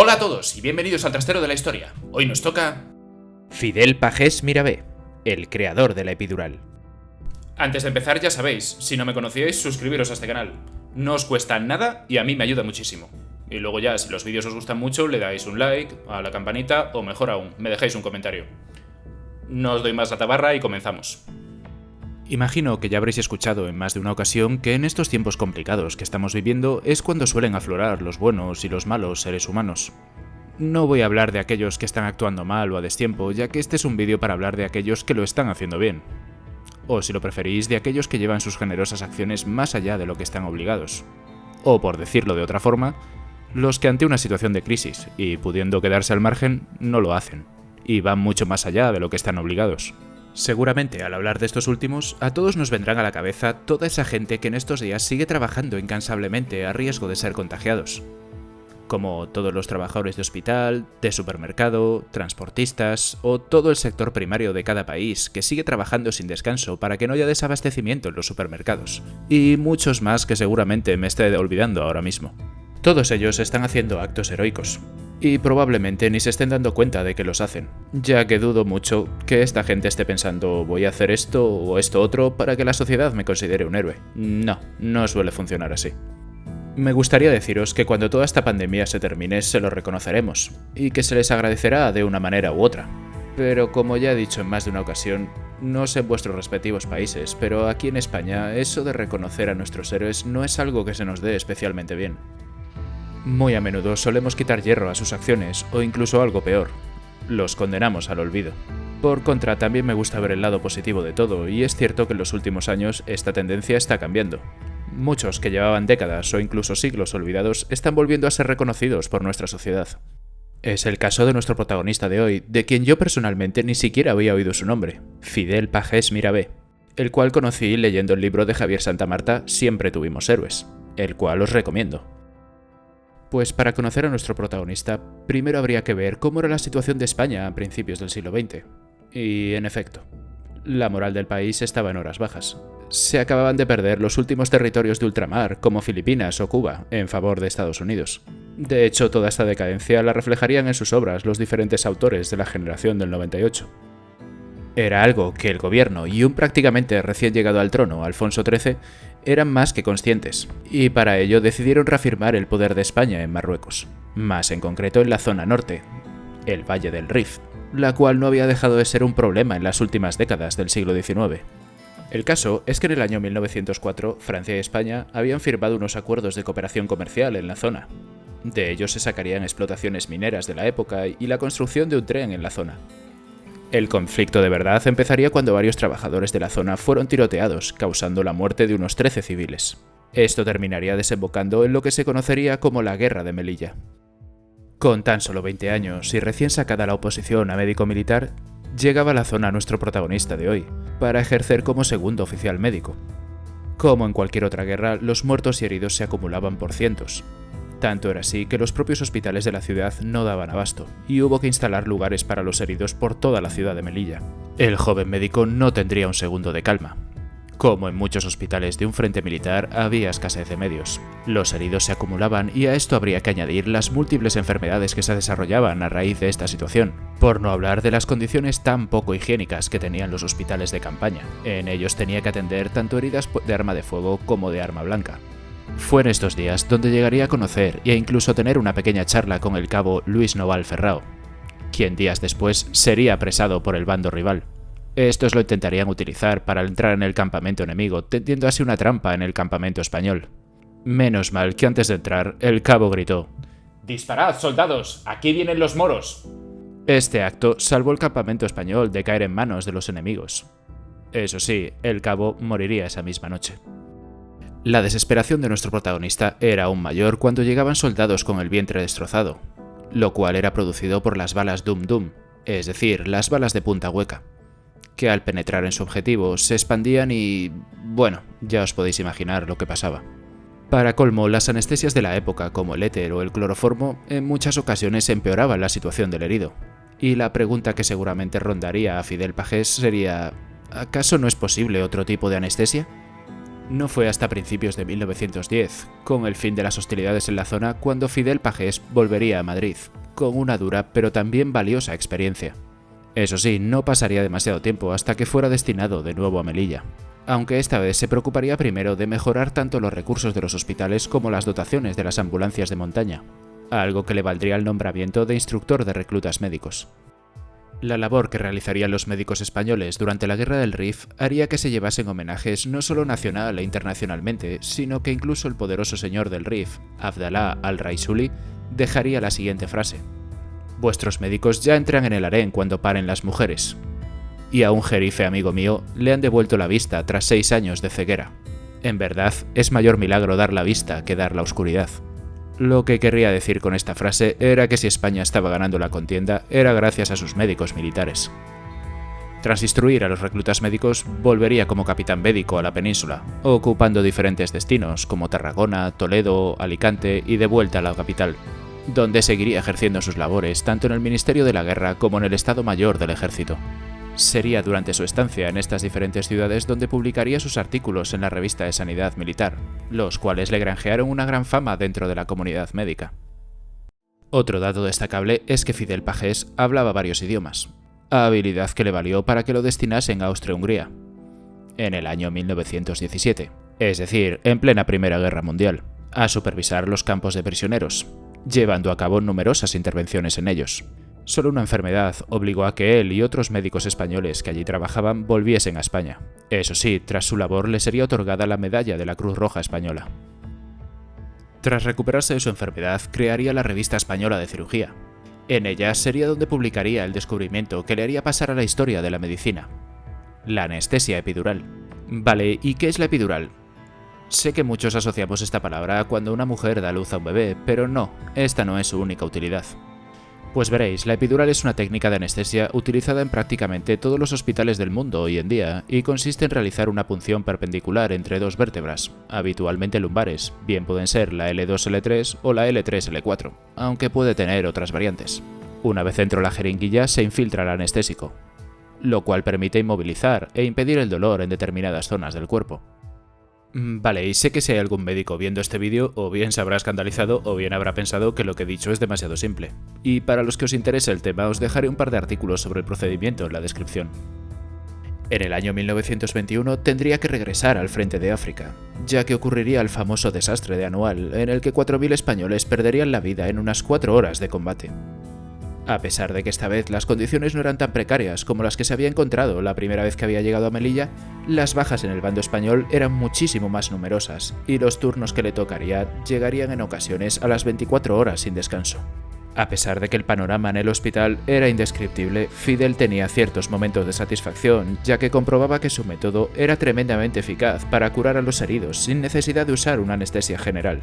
Hola a todos y bienvenidos al Trastero de la Historia. Hoy nos toca... Fidel Pagés Miravé, el creador de la epidural. Antes de empezar, ya sabéis, si no me conocíais, suscribiros a este canal. No os cuesta nada y a mí me ayuda muchísimo. Y luego ya, si los vídeos os gustan mucho, le dais un like, a la campanita o mejor aún, me dejáis un comentario. No os doy más la tabarra y comenzamos. Imagino que ya habréis escuchado en más de una ocasión que en estos tiempos complicados que estamos viviendo es cuando suelen aflorar los buenos y los malos seres humanos. No voy a hablar de aquellos que están actuando mal o a destiempo, ya que este es un vídeo para hablar de aquellos que lo están haciendo bien. O si lo preferís, de aquellos que llevan sus generosas acciones más allá de lo que están obligados. O por decirlo de otra forma, los que ante una situación de crisis y pudiendo quedarse al margen, no lo hacen, y van mucho más allá de lo que están obligados. Seguramente, al hablar de estos últimos, a todos nos vendrán a la cabeza toda esa gente que en estos días sigue trabajando incansablemente a riesgo de ser contagiados. Como todos los trabajadores de hospital, de supermercado, transportistas o todo el sector primario de cada país que sigue trabajando sin descanso para que no haya desabastecimiento en los supermercados. Y muchos más que seguramente me esté olvidando ahora mismo. Todos ellos están haciendo actos heroicos. Y probablemente ni se estén dando cuenta de que los hacen, ya que dudo mucho que esta gente esté pensando voy a hacer esto o esto otro para que la sociedad me considere un héroe. No suele funcionar así. Me gustaría deciros que cuando toda esta pandemia se termine se lo reconoceremos, y que se les agradecerá de una manera u otra. Pero como ya he dicho en más de una ocasión, no sé en vuestros respectivos países, pero aquí en España eso de reconocer a nuestros héroes no es algo que se nos dé especialmente bien. Muy a menudo solemos quitar hierro a sus acciones, o incluso algo peor, los condenamos al olvido. Por contra, también me gusta ver el lado positivo de todo, y es cierto que en los últimos años esta tendencia está cambiando. Muchos que llevaban décadas o incluso siglos olvidados están volviendo a ser reconocidos por nuestra sociedad. Es el caso de nuestro protagonista de hoy, de quien yo personalmente ni siquiera había oído su nombre, Fidel Pagés Miravé, el cual conocí leyendo el libro de Javier Santamarta Siempre tuvimos héroes, el cual os recomiendo. Pues para conocer a nuestro protagonista, primero habría que ver cómo era la situación de España a principios del siglo XX. Y, en efecto, la moral del país estaba en horas bajas. Se acababan de perder los últimos territorios de ultramar, como Filipinas o Cuba, en favor de Estados Unidos. De hecho, toda esta decadencia la reflejarían en sus obras los diferentes autores de la generación del 98. Era algo que el gobierno y un prácticamente recién llegado al trono, Alfonso XIII, eran más que conscientes, y para ello decidieron reafirmar el poder de España en Marruecos, más en concreto en la zona norte, el Valle del Rif, la cual no había dejado de ser un problema en las últimas décadas del siglo XIX. El caso es que en el año 1904 Francia y España habían firmado unos acuerdos de cooperación comercial en la zona. De ellos se sacarían explotaciones mineras de la época y la construcción de un tren en la zona. El conflicto de verdad empezaría cuando varios trabajadores de la zona fueron tiroteados, causando la muerte de unos 13 civiles. Esto terminaría desembocando en lo que se conocería como la Guerra de Melilla. Con tan solo 20 años y recién sacada la oposición a médico-militar, llegaba a la zona nuestro protagonista de hoy, para ejercer como segundo oficial médico. Como en cualquier otra guerra, los muertos y heridos se acumulaban por cientos. Tanto era así que los propios hospitales de la ciudad no daban abasto, y hubo que instalar lugares para los heridos por toda la ciudad de Melilla. El joven médico no tendría un segundo de calma. Como en muchos hospitales de un frente militar, había escasez de medios. Los heridos se acumulaban y a esto habría que añadir las múltiples enfermedades que se desarrollaban a raíz de esta situación, por no hablar de las condiciones tan poco higiénicas que tenían los hospitales de campaña. En ellos tenía que atender tanto heridas de arma de fuego como de arma blanca. Fue en estos días donde llegaría a conocer e incluso tener una pequeña charla con el cabo Luis Noval Ferrao, quien días después sería apresado por el bando rival. Estos lo intentarían utilizar para entrar en el campamento enemigo, tendiendo así una trampa en el campamento español. Menos mal que antes de entrar, el cabo gritó: ¡Disparad, soldados! ¡Aquí vienen los moros! Este acto salvó el campamento español de caer en manos de los enemigos. Eso sí, el cabo moriría esa misma noche. La desesperación de nuestro protagonista era aún mayor cuando llegaban soldados con el vientre destrozado, lo cual era producido por las balas Dum Dum, es decir, las balas de punta hueca, que al penetrar en su objetivo se expandían y... bueno, ya os podéis imaginar lo que pasaba. Para colmo, las anestesias de la época, como el éter o el cloroformo, en muchas ocasiones empeoraban la situación del herido. Y la pregunta que seguramente rondaría a Fidel Pagés sería: ¿acaso no es posible otro tipo de anestesia? No fue hasta principios de 1910, con el fin de las hostilidades en la zona, cuando Fidel Pagés volvería a Madrid, con una dura pero también valiosa experiencia. Eso sí, no pasaría demasiado tiempo hasta que fuera destinado de nuevo a Melilla, aunque esta vez se preocuparía primero de mejorar tanto los recursos de los hospitales como las dotaciones de las ambulancias de montaña, algo que le valdría el nombramiento de instructor de reclutas médicos. La labor que realizarían los médicos españoles durante la Guerra del Rif haría que se llevasen homenajes no solo nacional e internacionalmente, sino que incluso el poderoso señor del Rif, Abdalá al-Raisuli, dejaría la siguiente frase: «Vuestros médicos ya entran en el harén cuando paren las mujeres». Y a un jerife amigo mío le han devuelto la vista tras 6 años de ceguera. En verdad, es mayor milagro dar la vista que dar la oscuridad. Lo que querría decir con esta frase era que si España estaba ganando la contienda era gracias a sus médicos militares. Tras instruir a los reclutas médicos, volvería como capitán médico a la península, ocupando diferentes destinos como Tarragona, Toledo, Alicante y de vuelta a la capital, donde seguiría ejerciendo sus labores tanto en el Ministerio de la Guerra como en el Estado Mayor del Ejército. Sería durante su estancia en estas diferentes ciudades donde publicaría sus artículos en la revista de Sanidad Militar, los cuales le granjearon una gran fama dentro de la comunidad médica. Otro dato destacable es que Fidel Pagés hablaba varios idiomas, habilidad que le valió para que lo destinasen a Austria-Hungría, en el año 1917, es decir, en plena Primera Guerra Mundial, a supervisar los campos de prisioneros, llevando a cabo numerosas intervenciones en ellos. Solo una enfermedad obligó a que él y otros médicos españoles que allí trabajaban volviesen a España. Eso sí, tras su labor le sería otorgada la medalla de la Cruz Roja Española. Tras recuperarse de su enfermedad, crearía la Revista Española de Cirugía. En ella sería donde publicaría el descubrimiento que le haría pasar a la historia de la medicina: la anestesia epidural. Vale, ¿y qué es la epidural? Sé que muchos asociamos esta palabra a cuando una mujer da luz a un bebé, pero no, esta no es su única utilidad. Pues veréis, la epidural es una técnica de anestesia utilizada en prácticamente todos los hospitales del mundo hoy en día y consiste en realizar una punción perpendicular entre dos vértebras, habitualmente lumbares, bien pueden ser la L2-L3 o la L3-L4, aunque puede tener otras variantes. Una vez dentro la jeringuilla se infiltra el anestésico, lo cual permite inmovilizar e impedir el dolor en determinadas zonas del cuerpo. Vale, y sé que si hay algún médico viendo este vídeo, o bien se habrá escandalizado o bien habrá pensado que lo que he dicho es demasiado simple. Y para los que os interese el tema, os dejaré un par de artículos sobre el procedimiento en la descripción. En el año 1921 tendría que regresar al frente de África, ya que ocurriría el famoso desastre de Anual, en el que 4.000 españoles perderían la vida en unas 4 horas de combate. A pesar de que esta vez las condiciones no eran tan precarias como las que se había encontrado la primera vez que había llegado a Melilla, las bajas en el bando español eran muchísimo más numerosas y los turnos que le tocaría llegarían en ocasiones a las 24 horas sin descanso. A pesar de que el panorama en el hospital era indescriptible, Fidel tenía ciertos momentos de satisfacción, ya que comprobaba que su método era tremendamente eficaz para curar a los heridos sin necesidad de usar una anestesia general.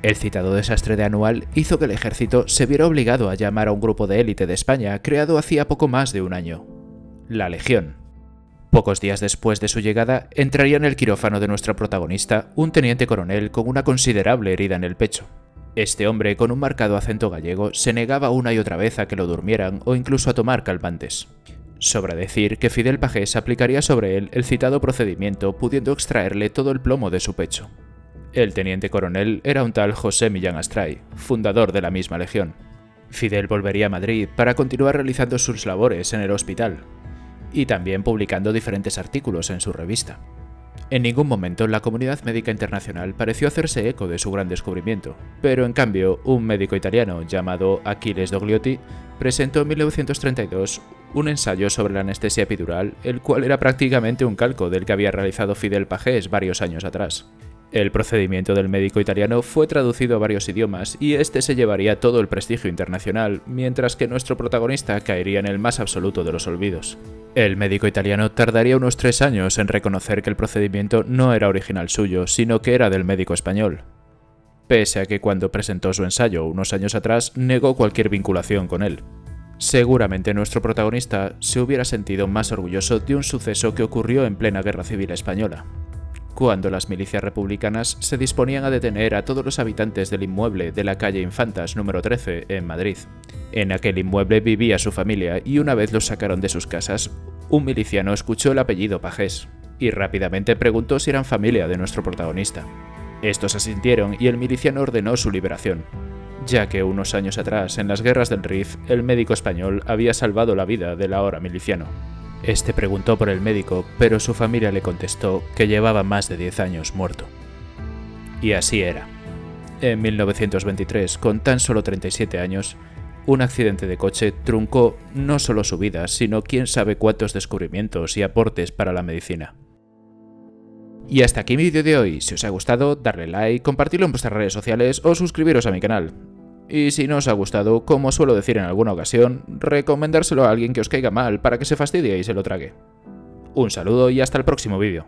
El citado desastre de Anual hizo que el ejército se viera obligado a llamar a un grupo de élite de España creado hacía poco más de un año: la Legión. Pocos días después de su llegada, entraría en el quirófano de nuestro protagonista un teniente coronel con una considerable herida en el pecho. Este hombre, con un marcado acento gallego, se negaba una y otra vez a que lo durmieran o incluso a tomar calmantes. Sobra decir que Fidel Pagés aplicaría sobre él el citado procedimiento, pudiendo extraerle todo el plomo de su pecho. El teniente coronel era un tal José Millán Astray, fundador de la misma legión. Fidel volvería a Madrid para continuar realizando sus labores en el hospital, y también publicando diferentes artículos en su revista. En ningún momento la comunidad médica internacional pareció hacerse eco de su gran descubrimiento, pero en cambio un médico italiano llamado Achilles Dogliotti presentó en 1932 un ensayo sobre la anestesia epidural, el cual era prácticamente un calco del que había realizado Fidel Pagés varios años atrás. El procedimiento del médico italiano fue traducido a varios idiomas y este se llevaría todo el prestigio internacional, mientras que nuestro protagonista caería en el más absoluto de los olvidos. El médico italiano tardaría unos 3 años en reconocer que el procedimiento no era original suyo, sino que era del médico español, pese a que cuando presentó su ensayo unos años atrás negó cualquier vinculación con él. Seguramente nuestro protagonista se hubiera sentido más orgulloso de un suceso que ocurrió en plena Guerra Civil Española, cuando las milicias republicanas se disponían a detener a todos los habitantes del inmueble de la calle Infantas número 13 en Madrid. En aquel inmueble vivía su familia y una vez los sacaron de sus casas, un miliciano escuchó el apellido Pagés. y rápidamente preguntó si eran familia de nuestro protagonista. Estos asintieron y el miliciano ordenó su liberación, ya que unos años atrás, en las guerras del Rif, el médico español había salvado la vida del ahora miliciano. Este preguntó por el médico, pero su familia le contestó que llevaba más de 10 años muerto. Y así era. En 1923, con tan solo 37 años, un accidente de coche truncó no solo su vida, sino quién sabe cuántos descubrimientos y aportes para la medicina. Y hasta aquí mi vídeo de hoy. Si os ha gustado, darle like, compartirlo en vuestras redes sociales o suscribiros a mi canal. Y si no os ha gustado, como suelo decir en alguna ocasión, recomendárselo a alguien que os caiga mal para que se fastidie y se lo trague. Un saludo y hasta el próximo vídeo.